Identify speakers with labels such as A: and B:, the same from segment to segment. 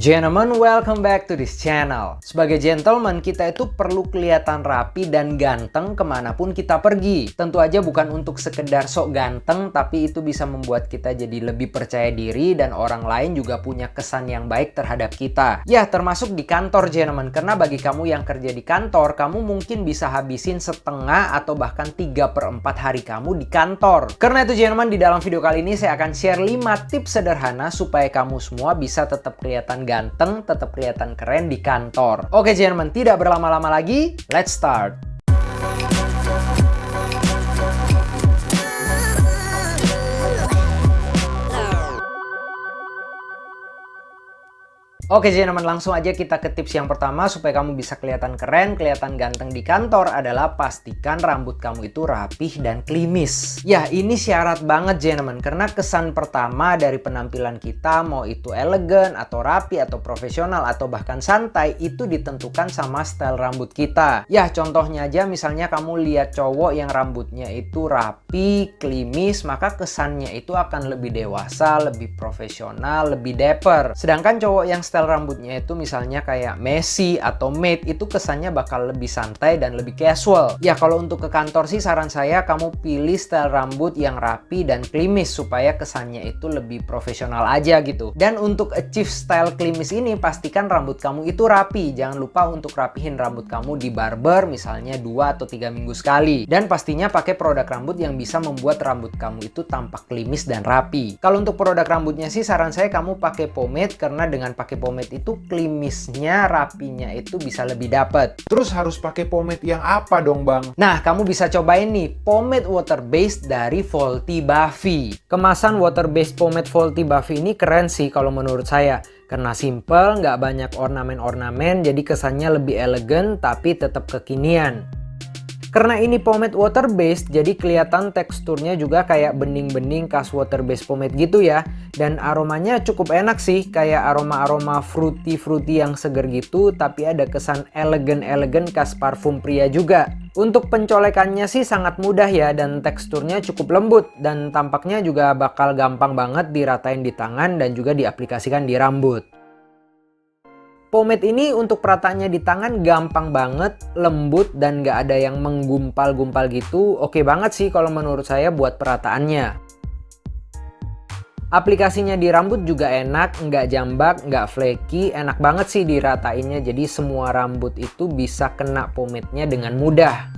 A: Gentlemen, welcome back to this channel. Sebagai gentleman, kita itu perlu kelihatan rapi dan ganteng kemanapun kita pergi. Tentu aja bukan untuk sekedar sok ganteng, tapi itu bisa membuat kita jadi lebih percaya diri dan orang lain juga punya kesan yang baik terhadap kita. Ya, termasuk di kantor, gentlemen. Karena bagi kamu yang kerja di kantor, kamu mungkin bisa habisin setengah atau bahkan 3/4 hari kamu di kantor. Karena itu, gentlemen, di dalam video kali ini saya akan share 5 tips sederhana supaya kamu semua bisa tetap kelihatan ganteng, tetap kelihatan keren di kantor. Oke, gentlemen, tidak berlama-lama lagi, let's start. Oke, gentlemen, langsung aja kita ke tips yang pertama supaya kamu bisa kelihatan keren, kelihatan ganteng di kantor adalah pastikan rambut kamu itu rapih dan klimis. Ya, ini syarat banget, gentlemen, karena kesan pertama dari penampilan kita, mau itu elegan atau rapi atau profesional atau bahkan santai, itu ditentukan sama style rambut kita. Ya, contohnya aja misalnya kamu lihat cowok yang rambutnya itu rapi, klimis, maka kesannya itu akan lebih dewasa, lebih profesional, lebih dapper. Sedangkan cowok yang style rambutnya itu misalnya kayak Messi atau Maid, itu kesannya bakal lebih santai dan lebih casual. Ya, kalau untuk ke kantor sih saran saya kamu pilih style rambut yang rapi dan klimis supaya kesannya itu lebih profesional aja gitu. Dan untuk achieve style klimis ini pastikan rambut kamu itu rapi. Jangan lupa untuk rapihin rambut kamu di barber misalnya 2 atau 3 minggu sekali. Dan pastinya pakai produk rambut yang bisa membuat rambut kamu itu tampak klimis dan rapi. Kalau untuk produk rambutnya sih saran saya kamu pakai pomade, karena dengan pakai pomade itu klimisnya, rapinya itu bisa lebih dapet.
B: Terus harus pakai pomade yang apa dong, Bang?
A: Nah, kamu bisa cobain nih pomade water based dari Volty Buffy. Kemasan water based pomade Volty Buffy ini keren sih kalau menurut saya. Karena simple, nggak banyak ornamen-ornamen, jadi kesannya lebih elegan tapi tetap kekinian. Karena ini pomade water based, jadi kelihatan teksturnya juga kayak bening-bening khas water based pomade gitu ya. Dan aromanya cukup enak sih, kayak aroma-aroma fruity-fruity yang seger gitu, tapi ada kesan elegan-elegan khas parfum pria juga. Untuk pencolekannya sih sangat mudah ya, dan teksturnya cukup lembut, dan tampaknya juga bakal gampang banget diratain di tangan dan juga diaplikasikan di rambut. Pomade ini untuk perataannya di tangan gampang banget, lembut, dan nggak ada yang menggumpal-gumpal gitu. Oke banget sih kalau menurut saya buat perataannya. Aplikasinya di rambut juga enak, nggak jambak, nggak flaky, enak banget sih diratainnya. Jadi semua rambut itu bisa kena pomade-nya dengan mudah.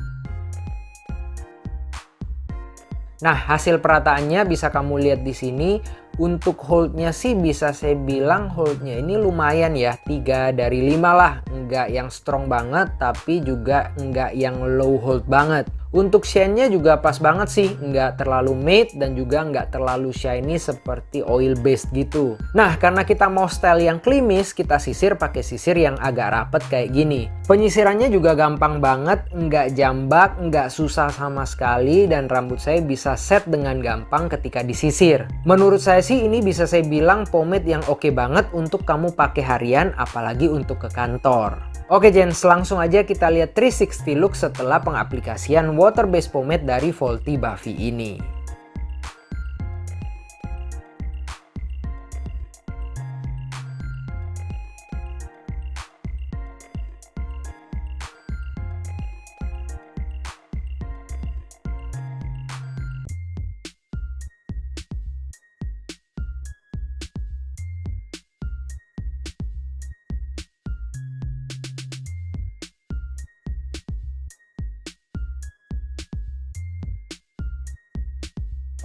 A: Nah, hasil perataannya bisa kamu lihat di sini. Untuk holdnya sih bisa saya bilang holdnya ini lumayan ya, 3 dari 5 lah. Nggak yang strong banget tapi juga nggak yang low hold banget. Untuk shine-nya juga pas banget sih, nggak terlalu matte dan juga nggak terlalu shiny seperti oil based gitu. Nah, karena kita mau style yang klimis, kita sisir pakai sisir yang agak rapet kayak gini. Penyisirannya juga gampang banget, nggak jambak, nggak susah sama sekali, dan rambut saya bisa set dengan gampang ketika disisir. Menurut saya sih ini bisa saya bilang pomade yang oke banget untuk kamu pakai harian, apalagi untuk ke kantor. Oke, gents, langsung aja kita lihat 360 look setelah pengaplikasian water based pomade dari Volty Buffy ini.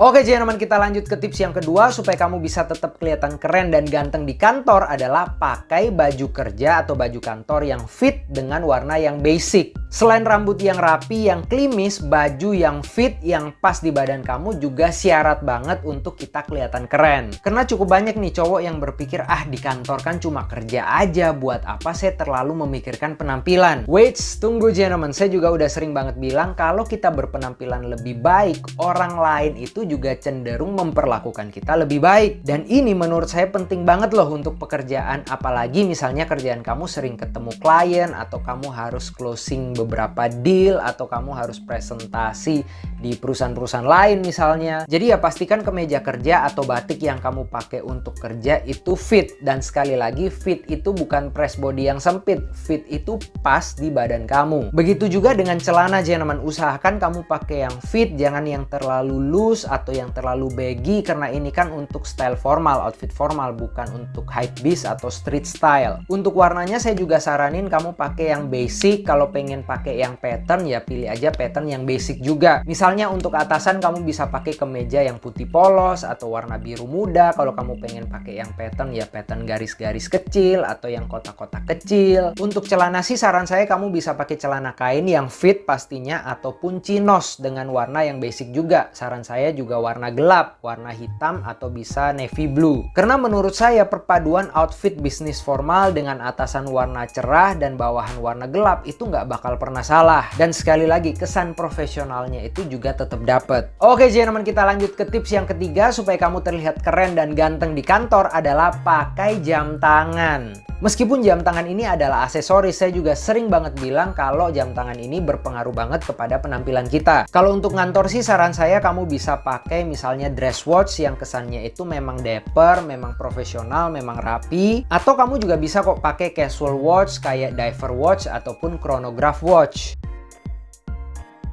A: Oke, gentlemen, kita lanjut ke tips yang kedua supaya kamu bisa tetap kelihatan keren dan ganteng di kantor adalah pakai baju kerja atau baju kantor yang fit dengan warna yang basic. Selain rambut yang rapi, yang klimis, baju yang fit, yang pas di badan kamu juga syarat banget untuk kita kelihatan keren. Karena cukup banyak nih cowok yang berpikir, ah di kantor kan cuma kerja aja, buat apa saya terlalu memikirkan penampilan. Wait, tunggu, gentlemen, saya juga udah sering banget bilang kalau kita berpenampilan lebih baik, orang lain itu juga cenderung memperlakukan kita lebih baik. Dan ini menurut saya penting banget loh untuk pekerjaan, apalagi misalnya kerjaan kamu sering ketemu klien, atau kamu harus closing beberapa deal, atau kamu harus presentasi di perusahaan-perusahaan lain misalnya. Jadi ya pastikan kemeja kerja atau batik yang kamu pakai untuk kerja itu fit. Dan sekali lagi, fit itu bukan press body yang sempit, fit itu pas di badan kamu. Begitu juga dengan celana, gentlemen. Usahakan kamu pakai yang fit, jangan yang terlalu loose atau yang terlalu baggy, karena ini kan untuk style formal, outfit formal, bukan untuk hypebeast atau street style. Untuk warnanya saya juga saranin kamu pakai yang basic. Kalau pengen pakai yang pattern ya pilih aja pattern yang basic juga. Misalnya untuk atasan kamu bisa pakai kemeja yang putih polos atau warna biru muda. Kalau kamu pengen pakai yang pattern ya pattern garis-garis kecil atau yang kotak-kotak kecil. Untuk celana sih saran saya kamu bisa pakai celana kain yang fit pastinya, ataupun chinos dengan warna yang basic juga. Saran saya juga warna gelap, warna hitam atau bisa navy blue. Karena menurut saya perpaduan outfit bisnis formal dengan atasan warna cerah dan bawahan warna gelap itu nggak bakal pernah salah. Dan sekali lagi kesan profesionalnya itu juga tetap dapet. Oke gentlemen, kita lanjut ke tips yang ketiga supaya kamu terlihat keren dan ganteng di kantor adalah pakai jam tangan. Meskipun jam tangan ini adalah aksesoris, saya juga sering banget bilang kalau jam tangan ini berpengaruh banget kepada penampilan kita. Kalau untuk ngantor sih saran saya kamu bisa pakai misalnya dress watch yang kesannya itu memang dapper, memang profesional, memang rapi. Atau kamu juga bisa kok pakai casual watch kayak diver watch ataupun chronograph watch.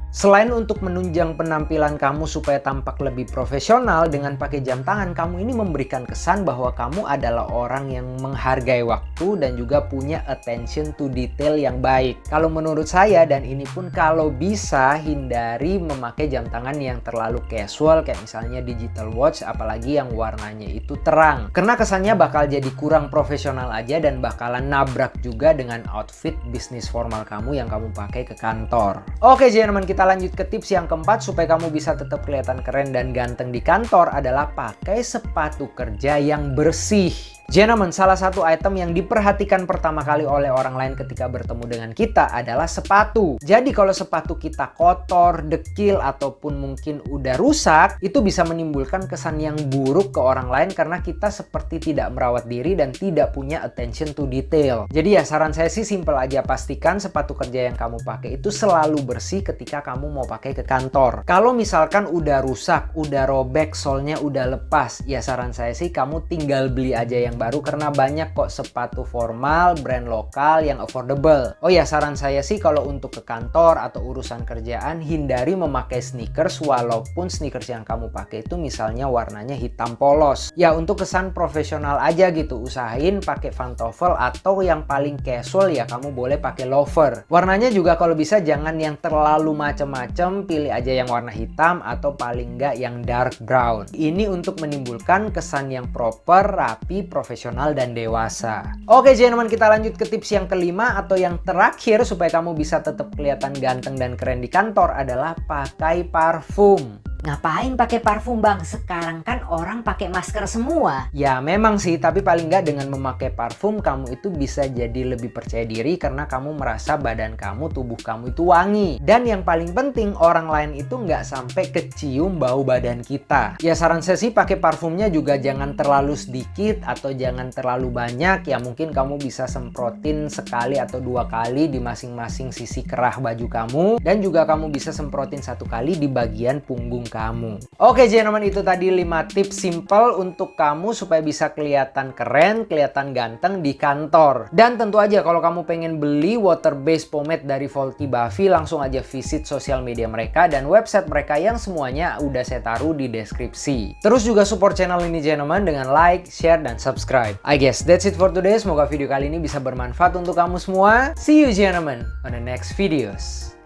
A: Selain untuk menunjang penampilan kamu supaya tampak lebih profesional, dengan pakai jam tangan kamu ini memberikan kesan bahwa kamu adalah orang yang menghargai waktu dan juga punya attention to detail yang baik. Kalau menurut saya, dan ini pun kalau bisa hindari memakai jam tangan yang terlalu casual kayak misalnya digital watch, apalagi yang warnanya itu terang. Karena kesannya bakal jadi kurang profesional aja dan bakalan nabrak juga dengan outfit bisnis formal kamu yang kamu pakai ke kantor. Oke gentlemen, kita lanjut ke tips yang keempat supaya kamu bisa tetap kelihatan keren dan ganteng di kantor adalah pakai sepatu kerja yang bersih. Gentlemen, salah satu item yang diperhatikan pertama kali oleh orang lain ketika bertemu dengan kita adalah sepatu. Jadi kalau sepatu kita kotor, dekil, ataupun mungkin udah rusak, itu bisa menimbulkan kesan yang buruk ke orang lain karena kita seperti tidak merawat diri dan tidak punya attention to detail. Jadi ya saran saya sih simple aja, pastikan sepatu kerja yang kamu pakai itu selalu bersih ketika kamu mau pakai ke kantor. Kalau misalkan udah rusak, udah robek, solnya udah lepas, ya saran saya sih kamu tinggal beli aja yang baru karena banyak kok sepatu formal brand lokal yang affordable. Oh ya, saran saya sih kalau untuk ke kantor atau urusan kerjaan hindari memakai sneakers walaupun sneakers yang kamu pakai itu misalnya warnanya hitam polos. Ya untuk kesan profesional aja gitu, usahain pakai pantofel atau yang paling casual ya kamu boleh pakai loafer. Warnanya juga kalau bisa jangan yang terlalu macem-macem, pilih aja yang warna hitam atau paling enggak yang dark brown. Ini untuk menimbulkan kesan yang proper, rapi, profesional dan dewasa. Oke gentlemen, kita lanjut ke tips yang kelima atau yang terakhir supaya kamu bisa tetap kelihatan ganteng dan keren di kantor adalah pakai parfum.
C: Ngapain pakai parfum bang? Sekarang kan orang pakai masker semua.
A: Ya memang sih, tapi paling nggak dengan memakai parfum kamu itu bisa jadi lebih percaya diri karena kamu merasa badan kamu, tubuh kamu itu wangi. Dan yang paling penting orang lain itu nggak sampai kecium bau badan kita. Ya saran saya sih pakai parfumnya juga jangan terlalu sedikit atau jangan terlalu banyak. Ya mungkin kamu bisa semprotin sekali atau 2 kali di masing-masing sisi kerah baju kamu. Dan juga kamu bisa semprotin 1 kali di bagian punggung kamu. Oke gentlemen, itu tadi 5 tips simple untuk kamu supaya bisa kelihatan keren, kelihatan ganteng di kantor. Dan tentu aja kalau kamu pengen beli water based pomade dari Volty Buffy, langsung aja visit sosial media mereka dan website mereka yang semuanya udah saya taruh di deskripsi. Terus juga support channel ini gentlemen dengan like, share, dan subscribe. I guess that's it for today. Semoga video kali ini bisa bermanfaat untuk kamu semua. See you gentlemen on the next videos.